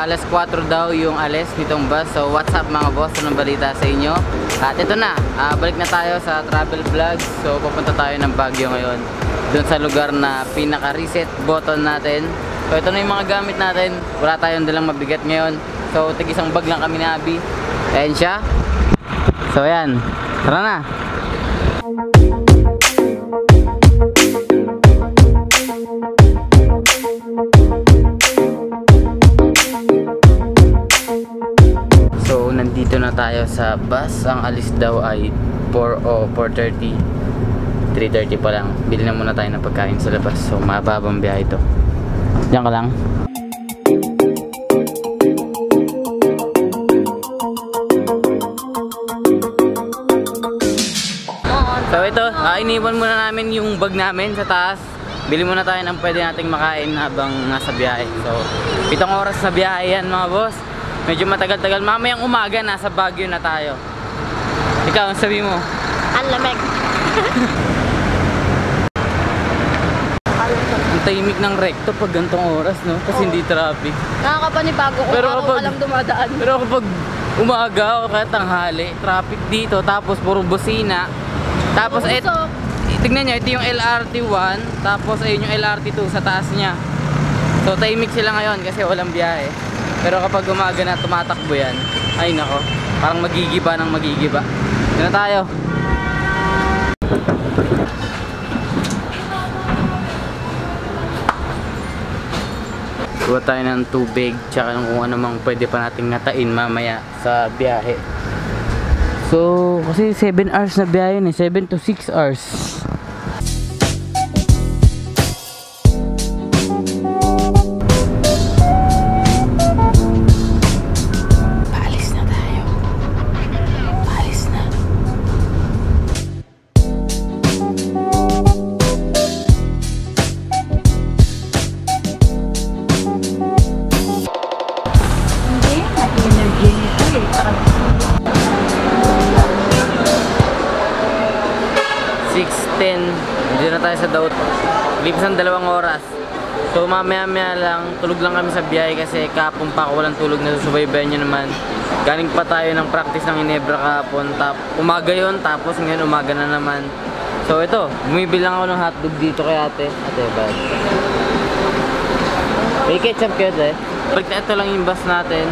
Alas 4 daw yung alis nitong bus. So what's up mga boss, anong balita sa inyo? At ito na, balik na tayo sa travel vlog. So pupunta tayo ng Baguio ngayon, doon sa lugar na pinaka reset button natin. So ito na yung mga gamit natin, wala tayong dalang mabigat ngayon. So tig-isang bag lang kami ni Abby. Ayan siya. So ayan, tara na. So nandito na tayo sa bus. Ang alis daw ay 4:30. 3:30 pa lang. Bili na muna tayo ng pagkain sa labas. So mababang biyahe ito. Diyan ka lang. So ito, iniwan muna namin yung bag namin sa taas. Bili muna tayo ng pwede nating makain habang nasa biyahe. So 7 oras na biyahe yan mga boss. Medyo matagal-tagal. Mamayang umaga nasa Baguio na tayo. Ikaw, ang sabi mo? Ang lamig. Ang tahimik ng recto pag gantong oras, no? Kasi hindi traffic. Nakakapanibago kung araw ka lang dumadaan. Pero kapag umaga o kaya tanghali, traffic dito, tapos puro busina. Tapos tignan nyo, ito yung LRT1, tapos ayun yung LRT2 sa taas niya. So tahimik sila ngayon kasi walang biyahe. Pero kapag umaga na tumatakbo yan, ay nako, parang magigiba ng magigiba. Dito na tayo. Kuha tayo ng tubig, tsaka ng kung ano mang pwede pa nating ngatain mamaya sa biyahe. So, kasi 7 hours na biyahe, 7 to 6 hours. Dito na tayo sa Daut. Lipas ng 2 oras. So mamaya-maya lang, tulog lang kami sa biyahe kasi kapon pa ako walang tulog na susubaybayan nyo naman. Galing pa tayo ng practice ng Ginebra kahapon. Umaga yon, tapos ngayon umaga na naman. So ito, bumibili lang ako ng hotdog dito kay ate. Ate, bad. May ketchup kayo eh. Balik na ito lang yung bus natin.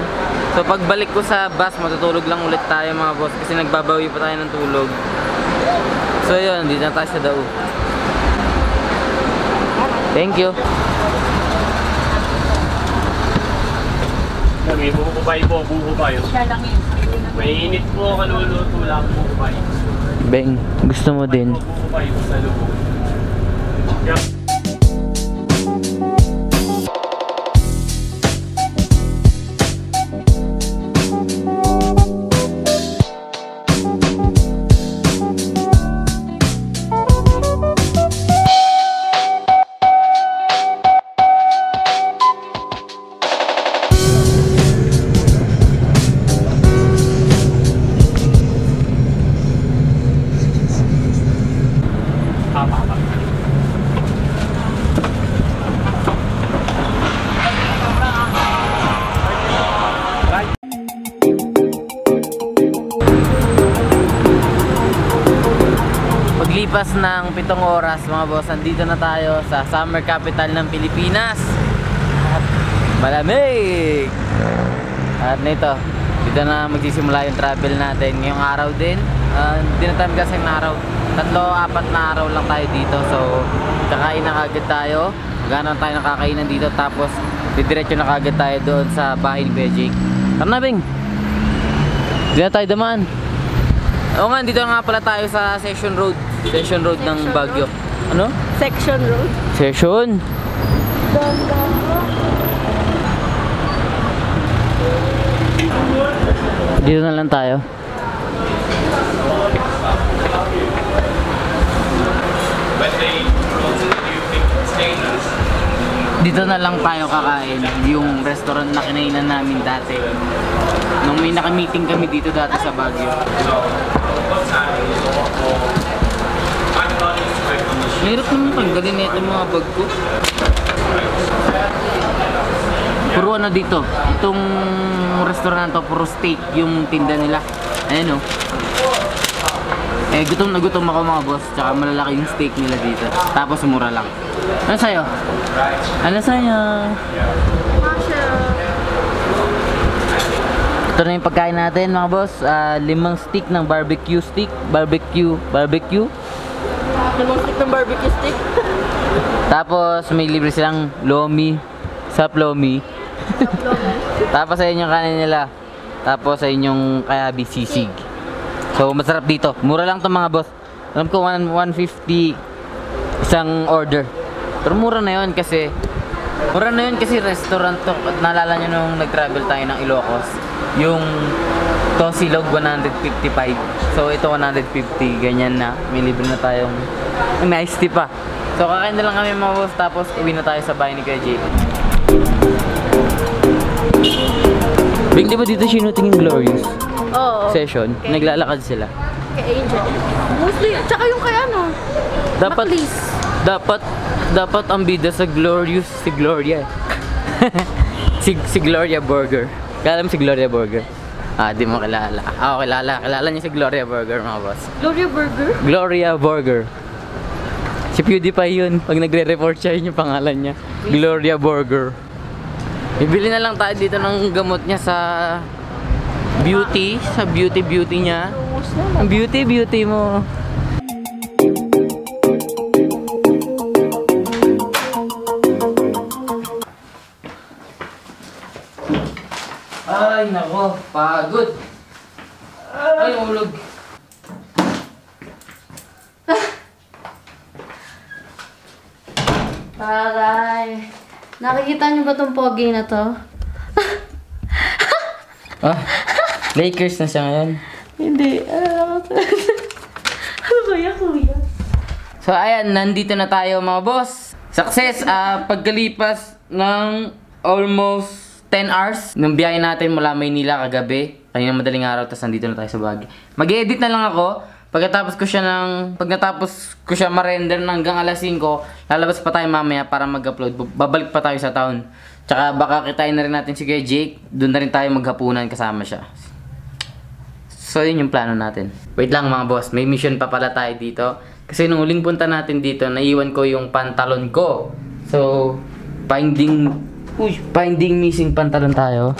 So pagbalik ko sa bus, matutulog lang ulit tayo mga boss kasi nagbabawi pa tayo ng tulog. So yun, dito na tayo sa Daut. Thank you. May bububay po, bububay. Siya lang yun. Mainit po, kaluluto lang bububay. Beng, gusto mo din? Bububay po sa loob. Paglipas ng 7 oras mga boss, andito na tayo sa summer capital ng Pilipinas. At malamig! At nito, dito na magsisimula yung travel natin ngayong araw din. Hindi na tayo kasing araw, 3-4 na araw lang tayo dito. So kakain na kagad tayo, gano'n tayo nakakainan dito. Tapos didiretso na kagad tayo doon sa bahay ni Bejik. Tara na Bing, dito na tayo damaan. Oo nga, dito nga pala tayo sa Section Road. Section Road ng Baguio. Ano? Section Road. Section? Dito na lang tayo. Dito na lang tayo kakain. Yung restaurant na kinainan namin dati. Nung may naka-meeting kami dito dati sa Baguio. Mahirap naman tanggalin na itong mga bag ko. Puro ano dito. Itong restaurant to, puro steak yung tinda nila. Ayan o. Eh, gutom na gutom ako mga boss. Tsaka malalaki yung steak nila dito. Tapos mura lang. Ano sa'yo? Ano sa'yo? Masha. Ito na yung pagkain natin mga boss. 5 stick ng barbecue stick. Barbecue. Limang stick ng barbecue stick. Tapos may libre silang lomi. Sap lomi. Tapos ayun yung kanin nila. Tapos ayun yung kayabi sisig. So masarap dito. Mura lang to mga boss. Alam ko 150 isang order. Pero mura na yun kasi restaurant to. At naalala nyo nung nag-travel tayo ng Ilocos, yung Tosilog 155. So ito 150, ganyan na. May libre na tayong may iced tea pa. So kakain na lang kami mga boss, tapos uwi na tayo sa bahay ni Kuya Jake. Big, di ba dito sinuting yung Glorious Oo. session? Okay. Naglalakad sila. Kay Angel. Mostly, tsaka yung kay ano. Dapat Maclis. dapat ang bida sa Glorious si Gloria. si Gloria Burger. Kala mo si Gloria Burger? Di mo kilala. Ako kilala. Kilala niya si Gloria Burger mga boss. Gloria Burger? Gloria Burger. Si PewDiePie yun. Pag nagre-report siya, yun yung pangalan niya. Gloria Burger. Bibili na lang tayo dito ng gamot niya sa beauty. Sa beauty niya. Ang beauty mo. Ay, nako. Pagod. Ay, ulog. Taray. Nakikita niyo ba tong pogi na to? Lakers na siya ngayon. Hindi. Ano ba yan, kuya? So ayan, nandito na tayo mga boss. Success, pagkalipas ng almost 10 hours ng biyahe natin mula Maynila kagabi. Kanina madaling araw, tapos nandito na tayo sa Baguio. Mag-edit na lang ako. Pag natapos ko siya ma-render hanggang alas 5, lalabas pa tayo mamaya para mag-upload. Babalik pa tayo sa town. Tsaka baka kitain na rin natin si Kuya Jake. Doon na rin tayo maghapunan kasama siya. So yun yung plano natin. Wait lang mga boss, may mission pa pala tayo dito. Kasi nung huling punta natin dito, naiwan ko yung pantalon ko. So, finding missing pantalon tayo.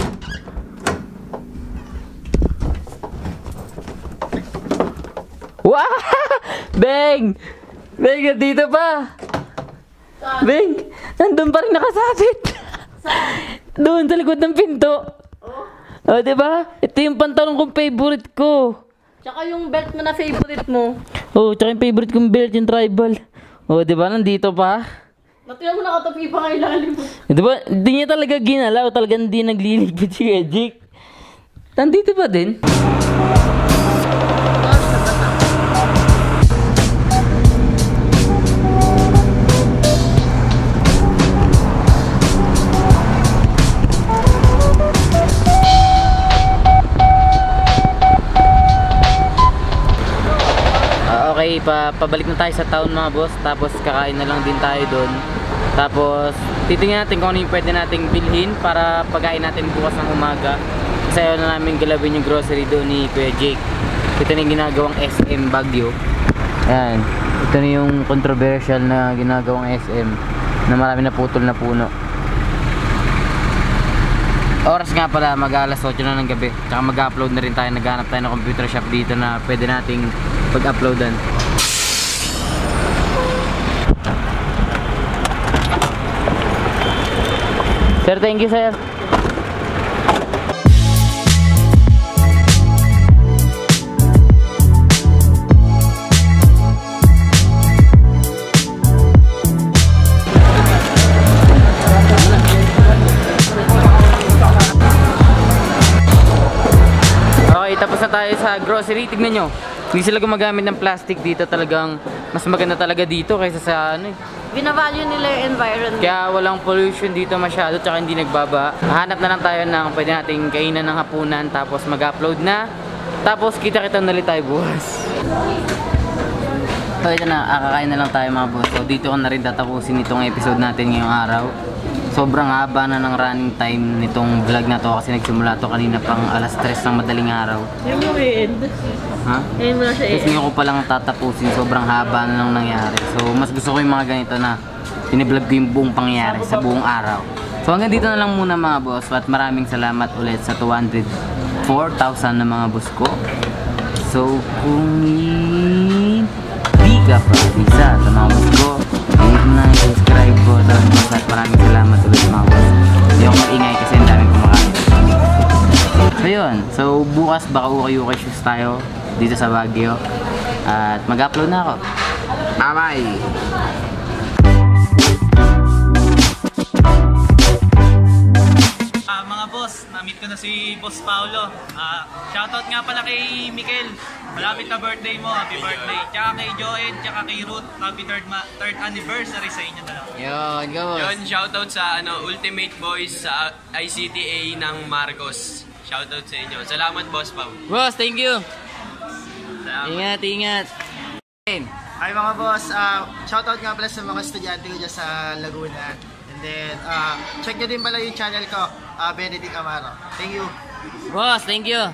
Wow! Beng! Beng, dito pa! Beng! Nandun pa rin nakasabit! Doon sa likod ng pinto! Oh, diba? Ito yung pantalon kong favorite ko! Tsaka yung belt mo na favorite mo. Oh, tsaka yung favorite kong belt, yung tribal. Oh, diba? Nandito pa. Matiyan mo nakatapi pa nga ilalim mo. Diba? Hindi niya talaga ginalaw. Talagang hindi nagliligpit si Edgic. Nandito pa din. Okay, pabalik na tayo sa town mga boss. Tapos kakain na lang din tayo doon. Tapos titingnan natin kung ano yung pwede nating bilhin para pagkain natin bukas ng umaga. Kasi ayaw na namin galawin yung grocery doon ni Kuya Jake. Ito na yung ginagawang SM Baguio. Ayan, ito na yung controversial na ginagawang SM na marami na putol na puno. Oras nga pala, mag-alas 8 na ng gabi. Tsaka mag-upload na rin tayo. Naghanap tayo ng computer shop dito na pwede nating pag-uploadan. Sir, thank you sir. Okay, tapos na tayo sa grocery. Tignan nyo, hindi sila gumagamit ng plastic dito. Talagang mas maganda talaga dito kaysa sa ano, binavalue nila yung environment. Kaya walang pollution dito masyado, tsaka hindi nagbaba. Hanap na lang tayo ng pwede nating kainan ng hapunan, tapos mag-upload na. Tapos kita-kita na ulit tayo bukas. So ito na, kakain na lang tayo mga boss. So dito ko na rin tatapusin itong episode natin ngayong araw. Sobrang haba na ng running time nitong vlog na to kasi nagsimula to kanina pang alas 3 ng madaling araw. Yung mo i-end. Ha? Ngayon mo na siya Kasi ngayon ko palang tatapusin, sobrang haba na nang nangyari. So mas gusto ko yung mga ganito na piniblog ko yung buong pangyayari sa buong araw. So hanggang dito na lang muna mga boss at maraming salamat ulit sa 204,000 na mga boss ko. So kung hindi ka pa isa sa mga boss ko, hit na yung subscribe ko at maraming salamat ulit mga boss. Hindi ako maingay kasi ang daming kumakain. So yun, so bukas baka ukay-ukay shoes tayo dito sa Baguio at mag-upload na ako. Bye bye! Mga boss, na-meet ko na si Boss Paulo. Shoutout nga pala kay Mikel. Malapit na birthday mo, happy birthday. Tsaka kay Joen, tsaka kay Ruth, happy third anniversary sa inyo dalawa. Yun, go boss! Yun, shoutout sa Ultimate Boys sa ICTA ng Marcos. Shoutout sa inyo. Salamat, Boss Pao. Boss, thank you! Salamat. Ingat, ingat! Hi mga boss, shoutout nga pala sa mga estudyante ko dyan sa Laguna. And then, check nyo din pala yung channel ko, Benedict Amaro. Thank you. Boss, thank you!